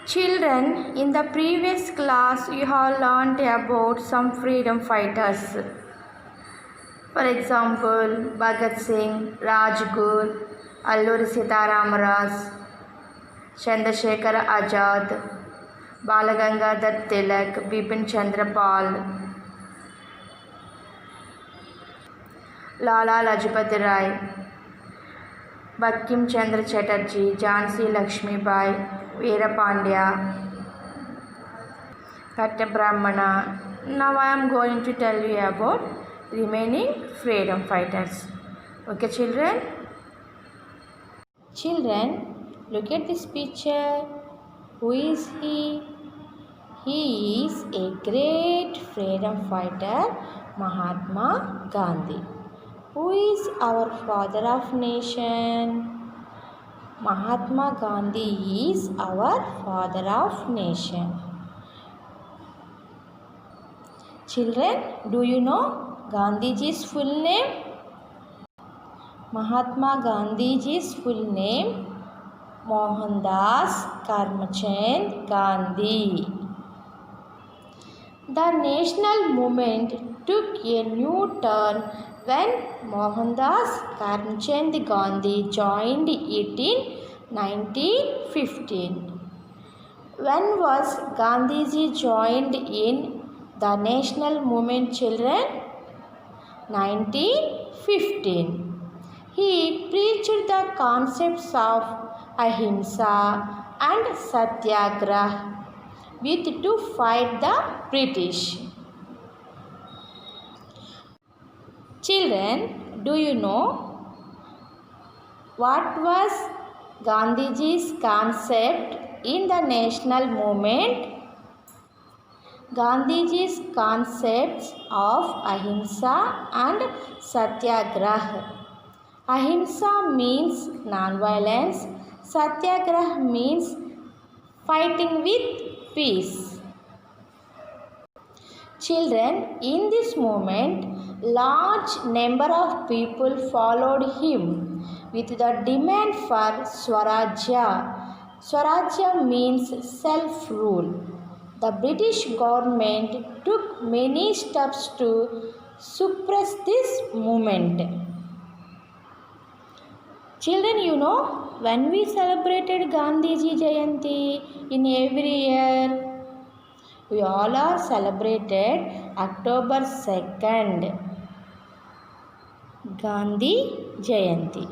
Children, in the previous class you have learnt about some freedom fighters. For example, Bhagat Singh, Rajguru, Alluri Sitaramarasu, Chandrasekhar Azad, Balagangadhar Tilak, Bipin Chandra Pal, Lala Lajpat Rai, Bankim Chandra Chatterjee, Jhansi Lakshmi Bai, Veera Pandya, Katta Brahmana. Now I am going to tell you about remaining freedom fighters. Okay, children? Children, look at this picture. Who is he? He is a great freedom fighter, Mahatma Gandhi. Who is our father of nation? Mahatma Gandhi is our father of nation. Children, do you know Gandhiji's full name? Mahatma Gandhiji's full name Mohandas Karamchand Gandhi. The national movement took a new turn when Mohandas Karamchand Gandhi joined it in 1915. When was Gandhiji joined in the national movement, children? 1915. He preached the concepts of ahimsa and satyagraha with to fight the British. Children, do you know what was Gandhiji's concept in the national movement? Gandhiji's concepts of ahimsa and satyagraha. Ahimsa means non-violence. Satyagraha means fighting with peace. Children, in this movement, large number of people followed him with the demand for Swarajya. Swarajya means self-rule. The British government took many steps to suppress this movement. Children, you know, when we celebrated Gandhiji Jayanti in every year, we all are celebrated October 2nd, Gandhi Jayanti.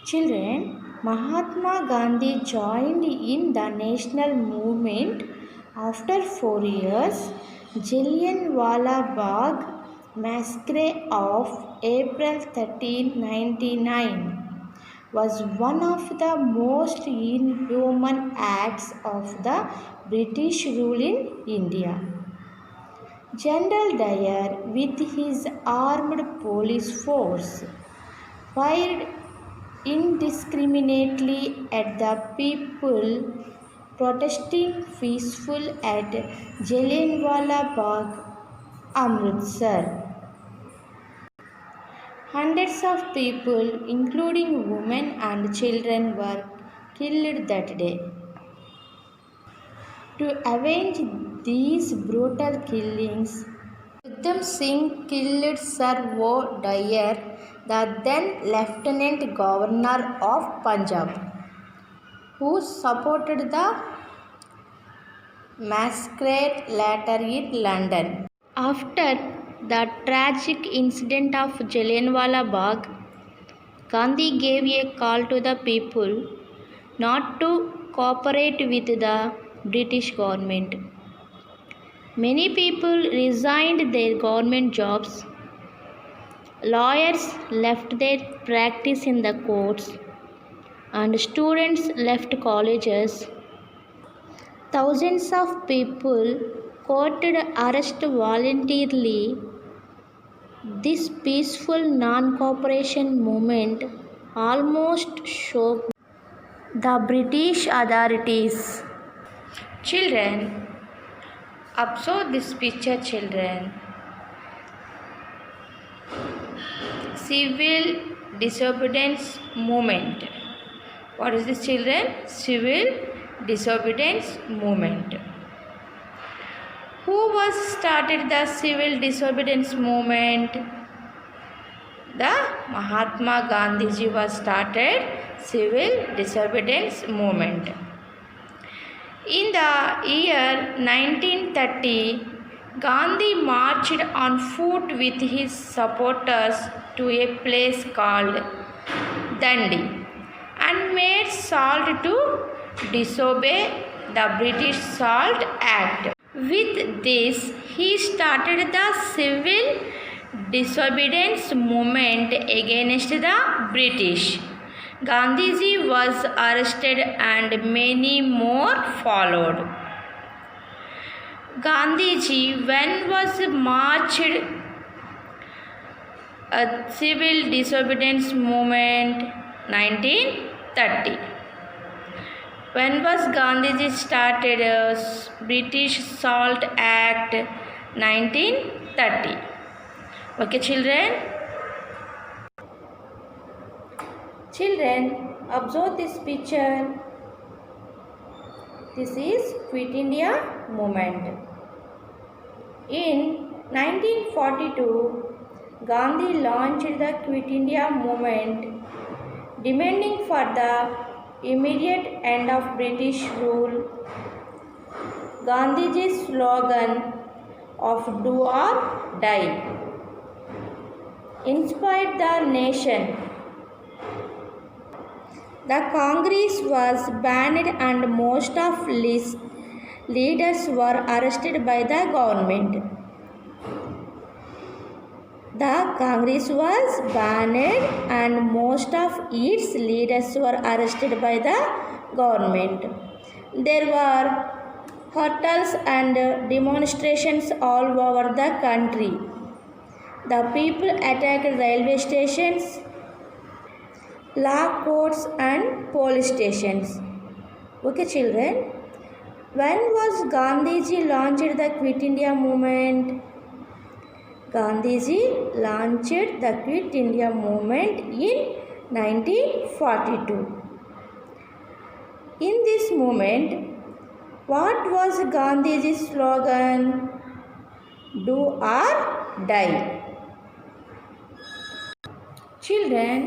Children, Mahatma Gandhi joined in the national movement after 4 years. Jallianwala Bagh massacre of April 13, 1999 was one of the most inhuman acts of the British rule in India. General Dyer, with his armed police force, fired indiscriminately at the people protesting peaceful at Jallianwala Bagh, Amritsar. Hundreds of people, including women and children, were killed that day. To avenge these brutal killings, Udham Singh killed Sir O. Dyer, the then Lieutenant Governor of Punjab, who supported the massacre later in London. After the tragic incident of Jallianwala Bagh, Gandhi gave a call to the people not to cooperate with the British government. Many people resigned their government jobs. Lawyers left their practice in the courts, and students left colleges. Thousands of people courted arrest voluntarily. This peaceful non-cooperation movement almost shocked the British authorities. Children, observe this picture, children. Civil disobedience movement. What is this, children? Civil disobedience movement. Who was started the civil disobedience movement? The Mahatma Gandhiji was started civil disobedience movement. In the year 1930, Gandhi marched on foot with his supporters to a place called Dandi and made Salt to disobey the British Salt Act. With this, he started the civil disobedience movement against the British. Gandhiji was arrested and many more followed. Gandhiji, when was marched a civil disobedience movement? 1930. When was Gandhiji started a British Salt Act? 1930. Okay, children? Children, observe this picture. This is Quit India movement. In 1942, Gandhi launched the Quit India movement, demanding for the immediate end of British rule. Gandhiji's slogan of "Do or Die" inspired the nation. The Congress was banned and most of its leaders were arrested by the government. The Congress was banned and most of its leaders were arrested by the government. There were hurdles and demonstrations all over the country. The people attacked railway stations, law courts and police stations. Okay, children. When was Gandhiji launched the Quit India movement? Gandhiji launched the Quit India movement in 1942. In this movement, what was Gandhiji's slogan? Do or die. Children,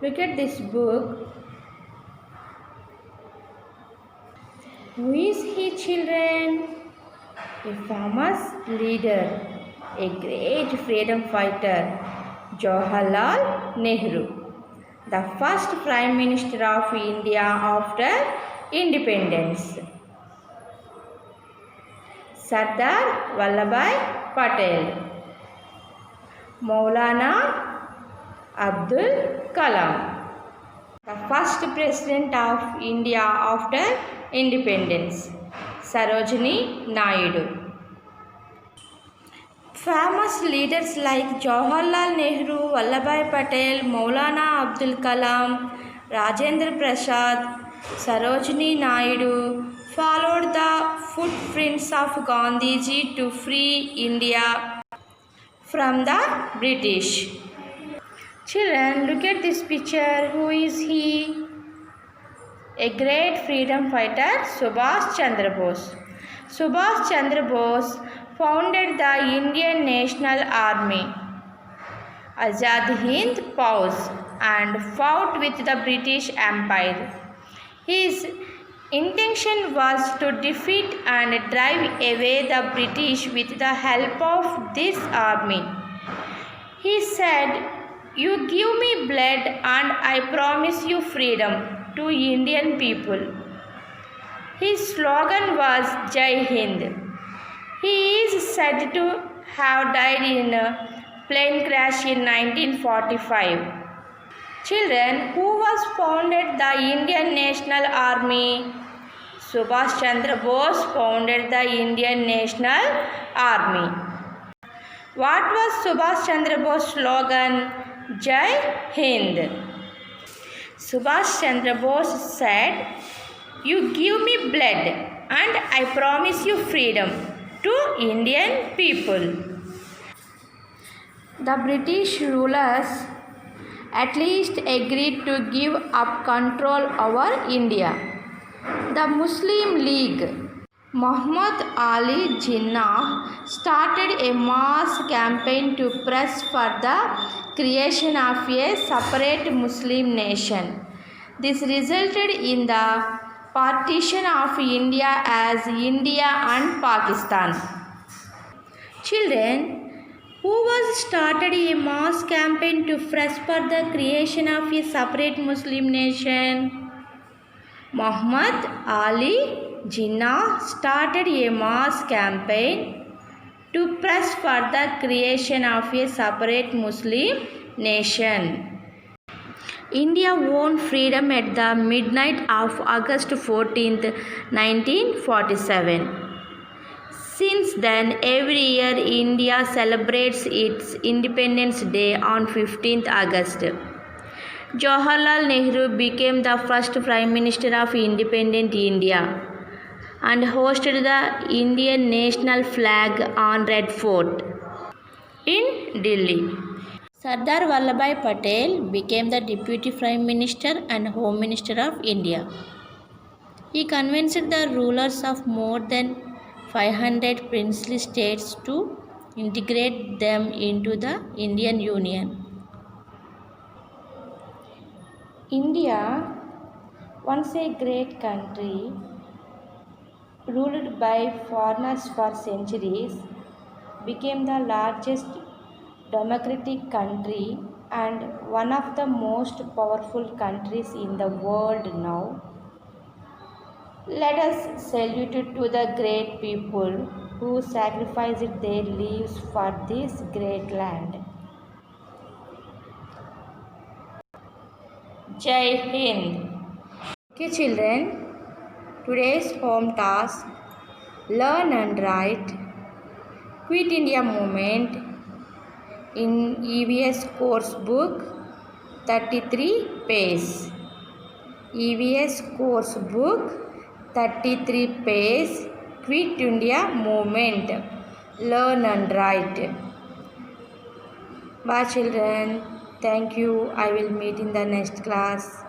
look at this book. Who is he, children? A famous leader, a great freedom fighter, Jawaharlal Nehru, the first Prime Minister of India after independence. Sardar Vallabhbhai Patel, Maulana Abdul Kalam, the first President of India after independence, Sarojini Naidu. Famous leaders like Jawaharlal Nehru, Vallabhbhai Patel, Maulana Abdul Kalam, Rajendra Prasad, Sarojini Naidu followed the footprints of Gandhiji to free India from the British. Children, look at this picture. Who is he? A great freedom fighter, Subhash Chandra Bose. Subhash Chandra Bose founded the Indian National Army, Azad Hind Fauj, and fought with the British Empire. His intention was to defeat and drive away the British with the help of this army. He said, "You give me blood and I promise you freedom to Indian people." His slogan was Jai Hind. He is said to have died in a plane crash in 1945. Children, who was founded the Indian National Army? Subhash Chandra Bose founded the Indian National Army. What was Subhash Chandra Bose's slogan? Jai Hind. Subhash Chandra Bose said, "You give me blood and I promise you freedom to Indian people." The British rulers at least agreed to give up control over India. The Muslim League. Muhammad Ali Jinnah started a mass campaign to press for the creation of a separate Muslim nation. This resulted in the partition of India as India and Pakistan. Children, who was started a mass campaign to press for the creation of a separate Muslim nation? Muhammad Ali Jinnah started a mass campaign to press for the creation of a separate Muslim nation. India won freedom at the midnight of August 14th, 1947. Since then, every year India celebrates its Independence Day on 15th August. Jawaharlal Nehru became the first Prime Minister of independent India and hosted the Indian national flag on Red Fort in Delhi. Sardar Vallabhbhai Patel became the Deputy Prime Minister and Home Minister of India. He convinced the rulers of more than 500 princely states to integrate them into the Indian Union. India, once a great country, ruled by foreigners for centuries, became the largest democratic country and one of the most powerful countries in the world now. Let us salute to the great people who sacrificed their lives for this great land. Jai Hind. Okay, children, today's home task: learn and write Quit India Movement in EVS course book 33 pages. EVS course book 33 pages. Quit India Movement. Learn and write. Bye children. Thank you. I will meet in the next class.